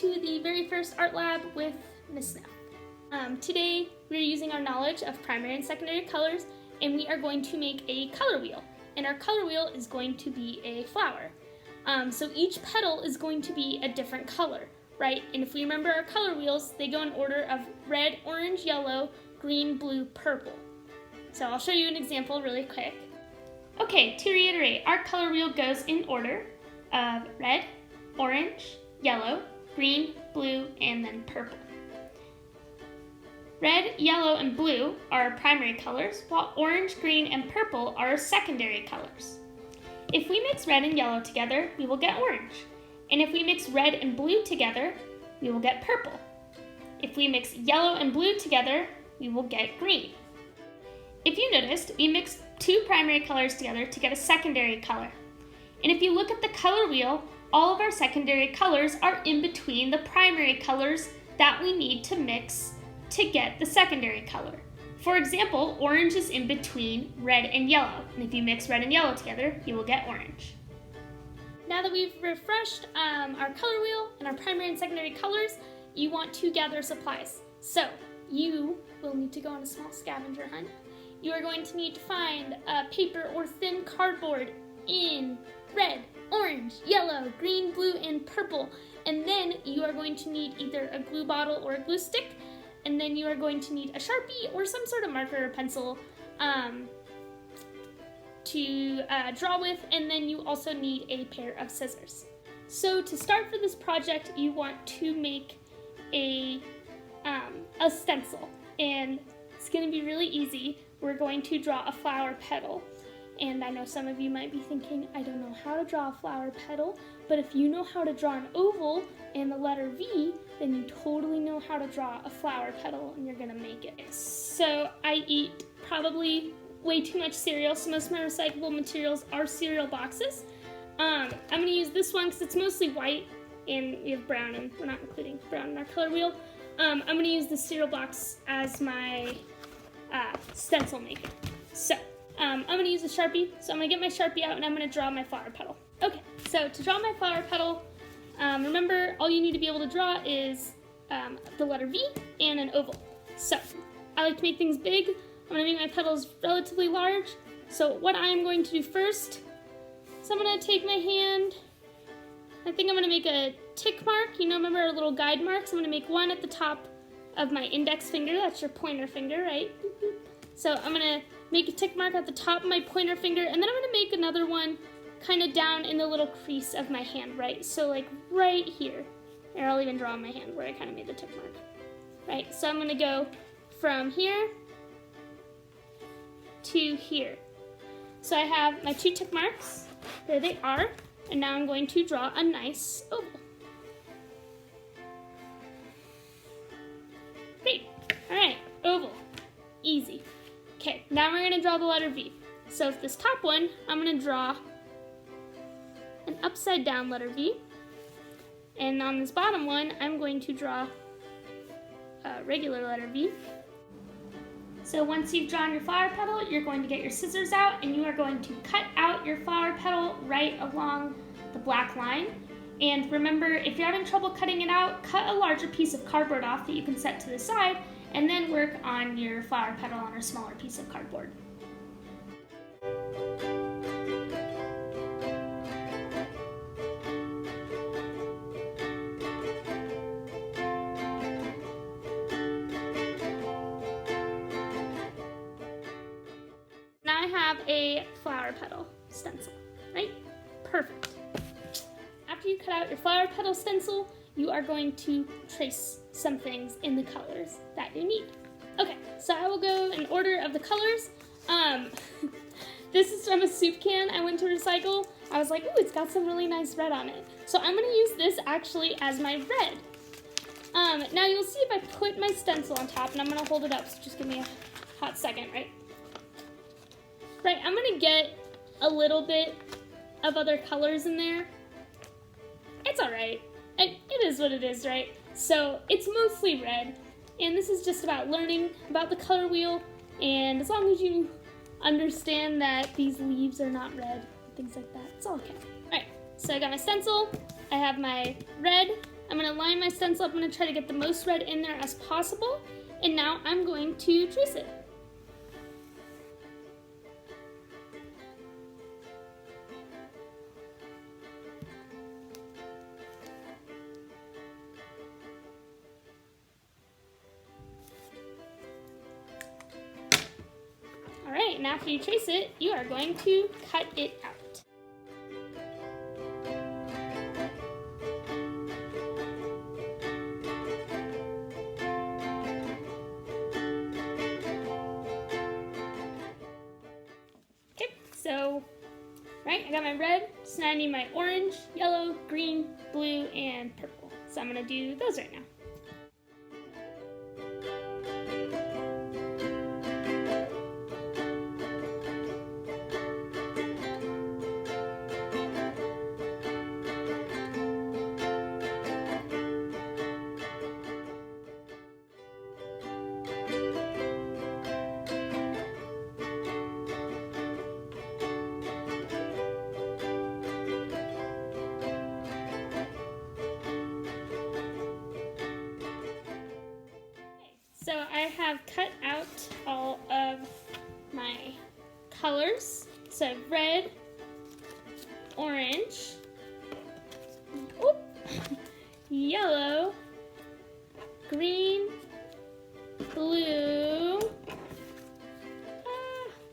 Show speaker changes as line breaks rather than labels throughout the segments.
to the very first art lab with Miss Snow. Today we're using our knowledge of primary and secondary colors, and we are going to make a color wheel. And our color wheel is going to be a flower. So each petal is going to be a different color, right? And if we remember our color wheels, they go in order of red, orange, yellow, green, blue, purple. So I'll show you an example really quick. Okay, to reiterate, our color wheel goes in order of red, orange, yellow, green, blue, and then purple. Red, yellow, and blue are our primary colors, while orange, green, and purple are our secondary colors. If we mix red and yellow together, we will get orange. And if we mix red and blue together, we will get purple. If we mix yellow and blue together, we will get green. If you noticed, we mixed two primary colors together to get a secondary color. And if you look at the color wheel, all of our secondary colors are in between the primary colors that we need to mix to get the secondary color. For example, orange is in between red and yellow, and if you mix red and yellow together, you will get orange. Now that we've refreshed our color wheel and our primary and secondary colors, you want to gather supplies. So you will need to go on a small scavenger hunt. You are going to need to find paper or thin cardboard in red, orange, yellow, green, blue, and purple. And then you are going to need either a glue bottle or a glue stick, and then you are going to need a Sharpie or some sort of marker or pencil to draw with, and then you also need a pair of scissors. So to start for this project, you want to make a stencil, and it's going to be really easy. We're going to draw a flower petal. And I know some of you might be thinking, I don't know how to draw a flower petal, but if you know how to draw an oval and the letter V, then you totally know how to draw a flower petal and you're gonna make it. So I eat probably way too much cereal, so most of my recyclable materials are cereal boxes. I'm gonna use this one because it's mostly white and we have brown, and we're not including brown in our color wheel. I'm gonna use the cereal box as my stencil maker. So I'm going to use a Sharpie, so I'm going to get my Sharpie out and I'm going to draw my flower petal. Okay, so to draw my flower petal, remember all you need to be able to draw is the letter V and an oval. So I like to make things big. I'm going to make my petals relatively large. So what I'm going to do first is I'm going to take my hand. I think I'm going to make a tick mark. You know, remember our little guide marks? I'm going to make one at the top of my index finger. That's your pointer finger, right? So I'm going to make a tick mark at the top of my pointer finger, and then I'm going to make another one kind of down in the little crease of my hand, right? So like right here. And I'll even draw on my hand where I kind of made the tick mark. Right, so I'm going to go from here to here. So I have my two tick marks. There they are. And now I'm going to draw a nice oval. Great. All right, oval. Easy. Okay, now we're going to draw the letter V. So for this top one, I'm going to draw an upside down letter V. And on this bottom one, I'm going to draw a regular letter V. So once you've drawn your flower petal, you're going to get your scissors out and you are going to cut out your flower petal right along the black line. And remember, if you're having trouble cutting it out, cut a larger piece of cardboard off that you can set to the side, and then work on your flower petal on a smaller piece of cardboard. Now I have a flower petal stencil, right? Perfect. After you cut out your flower petal stencil, you are going to trace some things in the colors that you need. Okay, so I will go in order of the colors. This is from a soup can I went to recycle. I was like, ooh, it's got some really nice red on it. So I'm gonna use this actually as my red. Now you'll see if I put my stencil on top, and I'm gonna hold it up, so just give me a hot second, right? Right, I'm gonna get a little bit of other colors in there. It's all right. It is what it is, right? So it's mostly red, and this is just about learning about the color wheel, and as long as you understand that these leaves are not red, things like that, it's all okay. All right, so I got my stencil, I have my red, I'm going to line my stencil up. I'm going to try to get the most red in there as possible. And now I'm going to trace it. All right, and after you trace it, you are going to cut it out. So, right, I got my red, so now I need my orange, yellow, green, blue, and purple. So I'm gonna do those right now. So I have cut out all of my colors. So I have red, orange, yellow, green, blue,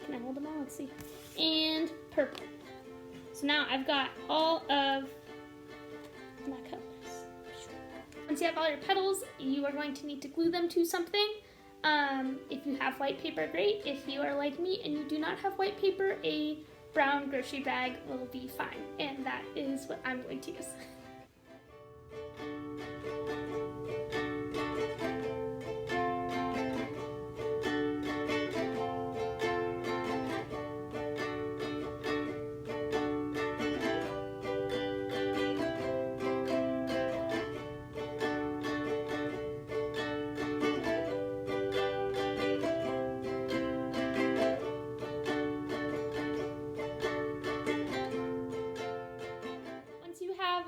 can I hold them all? Let's see, and purple. So now I've got all of my colors. Once you have all your petals, you are going to need to glue them to something. If you have white paper, great. If you are like me and you do not have white paper, a brown grocery bag will be fine. And that is what I'm going to use.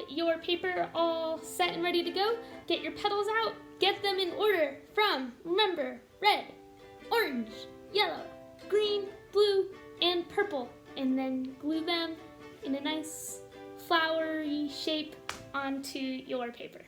Your paper all set and ready to go, get your petals out, get them in order from, remember, red, orange, yellow, green, blue, and purple, and then glue them in a nice flowery shape onto your paper.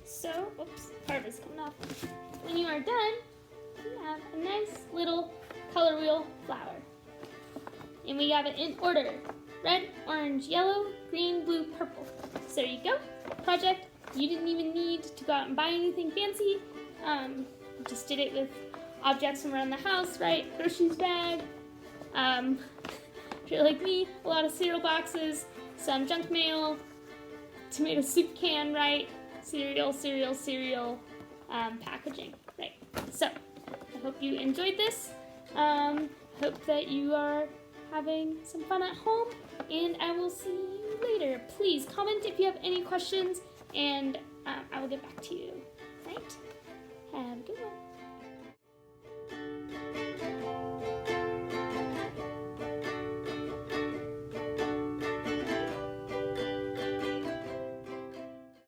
So, oops, part of it's coming off. When you are done, you have a nice little color wheel flower. And we have it in order. Red, orange, yellow, green, blue, purple. So there you go. Project. You didn't even need to go out and buy anything fancy. Just did it with objects from around the house, right? Groceries bag. If you're like me, a lot of cereal boxes, some junk mail, tomato soup can, right? Cereal, packaging, right? So, I hope you enjoyed this. Hope that you are having some fun at home, and I will see you later. Please comment if you have any questions, and I will get back to you, right? Have a good one.